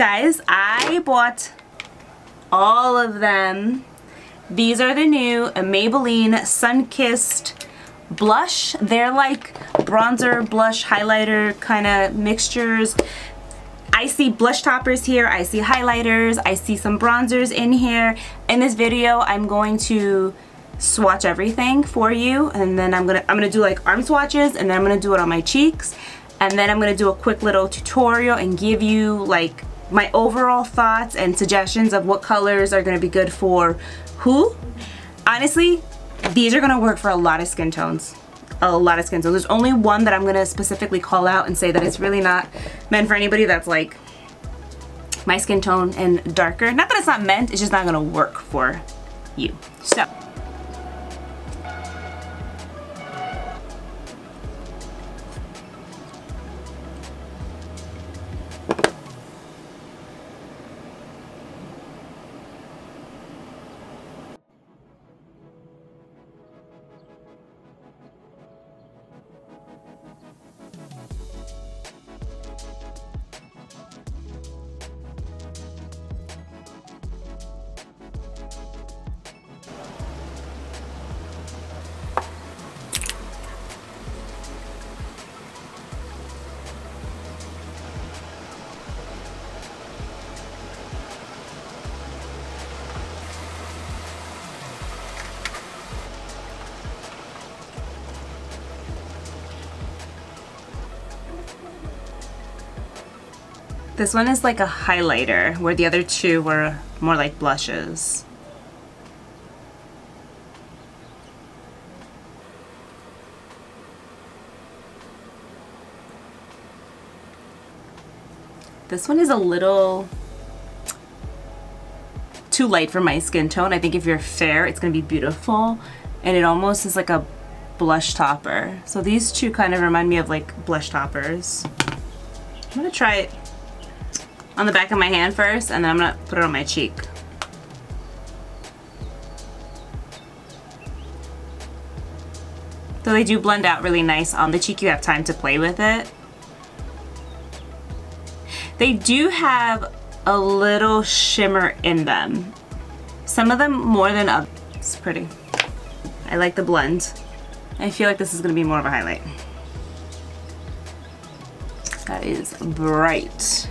Guys, I bought all of them. These are the new Maybelline Sunkissed blush. They're like bronzer, blush, highlighter kind of mixtures. I see blush toppers here, I see highlighters, I see some bronzers in here. In this video, I'm going to swatch everything for you, and then I'm gonna do like arm swatches, and then I'm gonna do it on my cheeks, and then I'm gonna do a quick little tutorial and give you like my overall thoughts and suggestions of what colors are gonna be good for who. Honestly, these are gonna work for a lot of skin tones. A lot of skin tones. There's only one that I'm gonna specifically call out and say that it's really not meant for anybody that's like my skin tone and darker. Not that it's not meant, it's just not gonna work for you. So this one is like a highlighter, where the other two were more like blushes. This one is a little too light for my skin tone. I think if you're fair, it's gonna be beautiful. And it almost is like a blush topper. So these two kind of remind me of like blush toppers. I'm gonna try it on the back of my hand first, and then I'm gonna put it on my cheek. So they do blend out really nice on the cheek. You have time to play with it. They do have a little shimmer in them. Some of them more than others. It's pretty. I like the blend. I feel like this is gonna be more of a highlight. That is bright.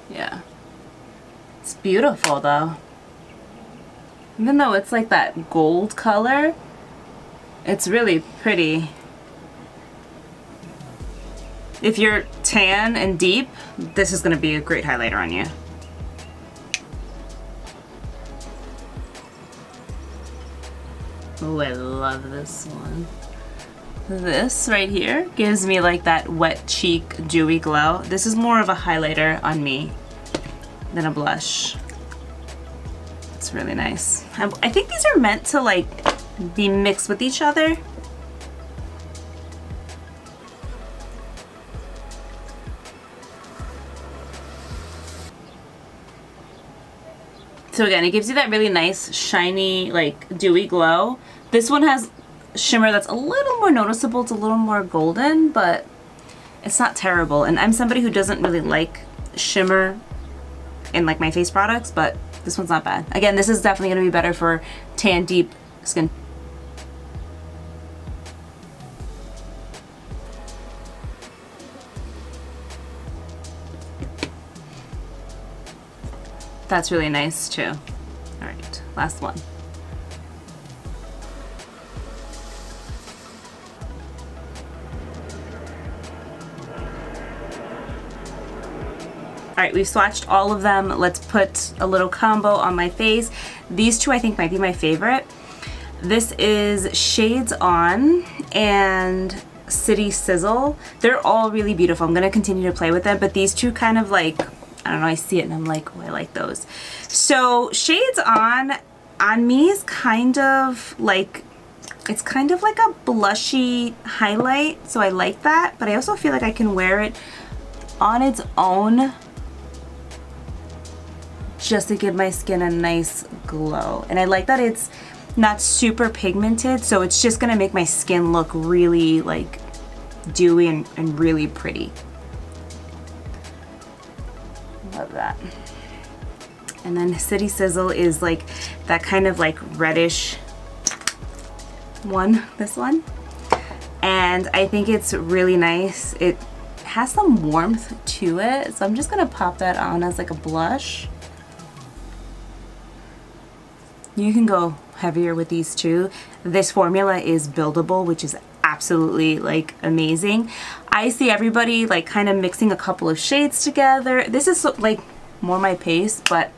Yeah. It's beautiful though. Even though it's like that gold color, it's really pretty. If you're tan and deep, this is gonna be a great highlighter on you. Oh, I love this one. This right here gives me like that wet cheek dewy glow. This is more of a highlighter on me than a blush. It's really nice. I think these are meant to like be mixed with each other. So again, it gives you that really nice, shiny, like dewy glow. This one has shimmer that's a little more noticeable. It's a little more golden, but it's not terrible. And I'm somebody who doesn't really like shimmer in like my face products, but this one's not bad. Again, this is definitely gonna be better for tan, deep skin. That's really nice too. All right, last one. All right, we've swatched all of them. Let's put a little combo on my face. These two I think might be my favorite. This is Shades On and City Sizzle. They're all really beautiful. I'm gonna continue to play with them, but these two kind of like, I don't know, I see it and I'm like, oh, I like those. So Shades On me is kind of like, it's kind of like a blushy highlight, so I like that, but I also feel like I can wear it on its own just to give my skin a nice glow. And I like that it's not super pigmented, so it's just gonna make my skin look really like dewy and really pretty. Love that. And then City Sizzle is like that kind of like reddish one, this one. And I think it's really nice. It has some warmth to it, so I'm just gonna pop that on as like a blush. You can go heavier with these too. This formula is buildable, which is absolutely like amazing. I see everybody like kind of mixing a couple of shades together. This is like more my pace, but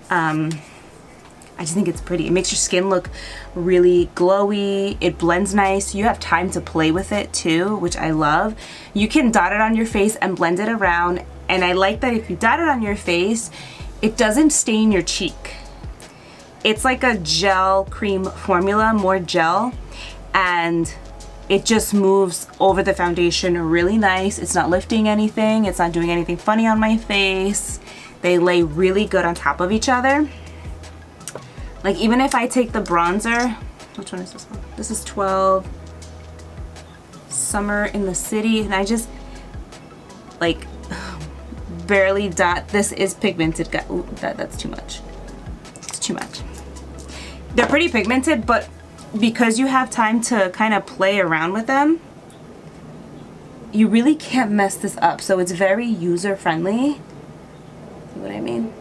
I just think it's pretty. It makes your skin look really glowy. It blends nice. You have time to play with it too, which I love. You can dot it on your face and blend it around, and I like that if you dot it on your face, it doesn't stain your cheek. It's like a gel cream formula, more gel, and it just moves over the foundation really nice. It's not lifting anything. It's not doing anything funny on my face. They lay really good on top of each other. Like even if I take the bronzer, which one is this one? This is 12 Summer in the City, and I just like barely dot. This is pigmented. Ooh, that's too much. It's too much. They're pretty pigmented, but because you have time to kind of play around with them, you really can't mess this up. So it's very user friendly. See what I mean?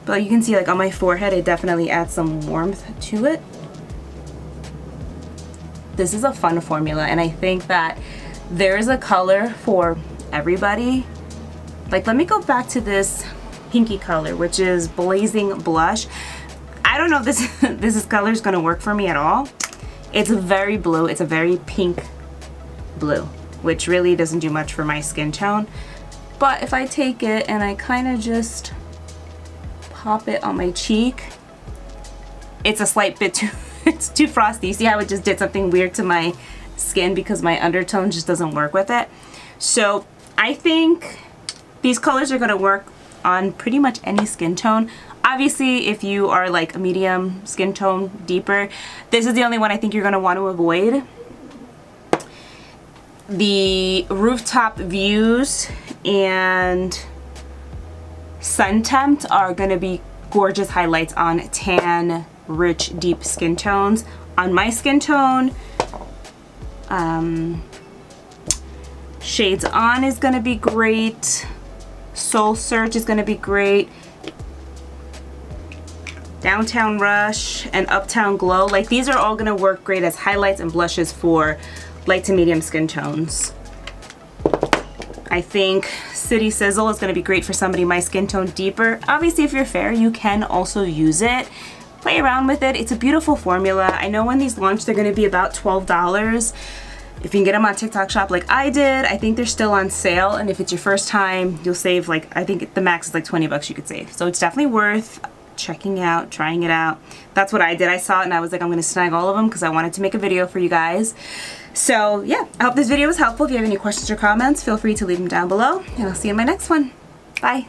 But you can see like on my forehead, it definitely adds some warmth to it. This is a fun formula, and I think that there's a color for everybody. Like let me go back to this pinky color, which is Blazing Blush. I don't know if this color is gonna work for me at all. It's very blue. It's a very pink blue, which really doesn't do much for my skin tone. But if I take it and I kind of just pop it on my cheek, it's a slight bit too, it's too frosty. See how it just did something weird to my skin because my undertone just doesn't work with it. So I think these colors are gonna work on pretty much any skin tone. Obviously, if you are like a medium skin tone, deeper, this is the only one I think you're gonna want to avoid. The Rooftop Views and Sun Tempt are gonna be gorgeous highlights on tan, rich, deep skin tones. On my skin tone, Shades On is gonna be great. Soul Search is gonna be great. Downtown Rush and Uptown Glow, like these are all gonna work great as highlights and blushes for light to medium skin tones. I think City Sizzle is gonna be great for somebody my skin tone deeper. Obviously, if you're fair, you can also use it. Play around with it. It's a beautiful formula. I know when these launch, they're gonna be about $12. If you can get them on TikTok Shop like I did, I think they're still on sale. And if it's your first time, you'll save like, I think the max is like 20 bucks you could save. So it's definitely worth checking out, trying it out. That's what I did. I saw it and I was like, I'm gonna snag all of them because I wanted to make a video for you guys. So yeah, I hope this video was helpful. If you have any questions or comments, feel free to leave them down below, and I'll see you in my next one. Bye.